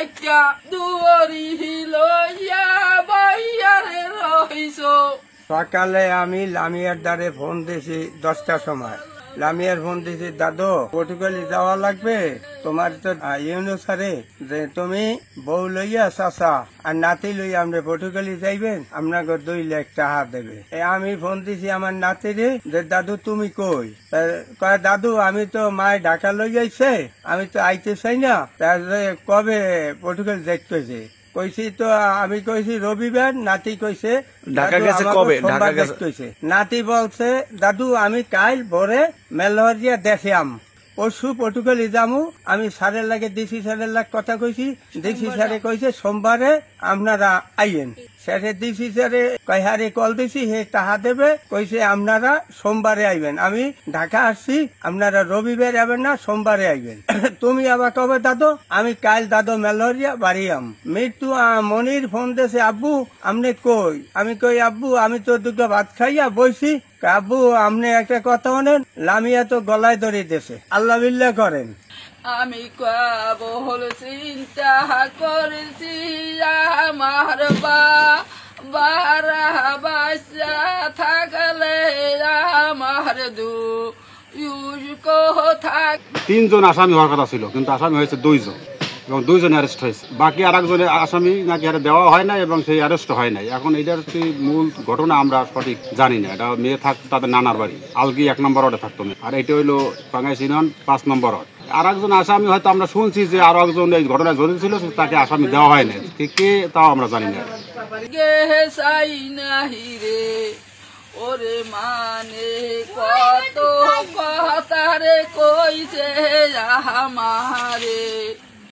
থাইকা দুয়ারি লইয়া বাইয়ারে রইছো। সকালে আমি লামিয়ার দ্বারে ফোন দিয়েছি 10টার সময়। লামিয়ার ফোন দিয়েছি, দাদু পর্তুগালি যাওয়া লাগবে, তোমার তো ইউনুসারে যে তুমি বউ লইয়া চাচা আর নাতি লইয়া আপনি পর্তুগালি যাইবেন, আপনাকে 2 লাখ টাকা দেবে। আমি ফোন দিছি আমার নাতিরে যে দাদু তুমি কই? কয় দাদু আমি তো মায় ঢাকা লই যাইছে, আমি তো আইতে চাই না, তাহলে কবে পর্তুগাল যাইতেছে? কইছি তো আমি কইছি রবিবার, নাতি কইছে ঢাকা গেছে কবে? ঢাকা কইছে নাতি বলছে দাদু আমি কাল ভোরে মেলহরিয়া দেখাম, পরশু পর্তুগালি যামু। আমি স্যারের লাগে ডিসি স্যারের লাগ কথা কইছি, ডিসি স্যারে কইছে সোমবারে আপনারা আইয়েন। স্যারে ডিসি স্যারে কয়হারে কল দিছি, হে টাকা দেবে, কইছে আপনারা সোমবারে আইবেন। আমি ঢাকা আসছি, আপনারা রবিবার আইবেন না, সোমবারে আইবেন। তুমি আবার কবে দাদু? আমি কাল দাদু মেলহরিয়া বাড়িয়াম। মৃত্যু মনির ফোন দিয়েছে, আব্বু আপনি কই? আমি কই আব্বু আমি তো 2টা ভাত খাইয়া বইছি। আব্বু আপনি একটা কথা বলেন, লামিয়া তো গলায় ধরে দিয়েছে, আল্লাহ বিল্লাহ করেন। আমি বহুল চিন্তা করেছি আমার বারা বাসা থাকলে আমার থাক। 3 জন আসামি হওয়ার কথা ছিল, কিন্তু আসামি হয়েছে 2 জন এবং 2 জন অ্যারেস্ট হয়েছে। বাকি আরেকজনের আসামি নাকি আর দেওয়া হয় না এবং সেই অ্যারেস্ট হয় নাই। এখন এটার মূল ঘটনা আমরা সঠিক জানি না। এটা মেয়ে থাকতো তাদের নানার বাড়ি, আলগি 1 নম্বর ওয়ার্ডে থাকতো মেয়ে, আর এটা হইলো পাঙ্গাইশ ইউনিয়ন 5 নম্বর ওয়ার্ড। আর একজন আসামি হয়তো আমরা শুনছি যে আরো একজন এই ঘটনায় জড়িত ছিল, তাকে আসামি দেওয়া হয় না, কে তাও আমরা জানি না। ওরে মানে কত কথারে কইছে আমারে।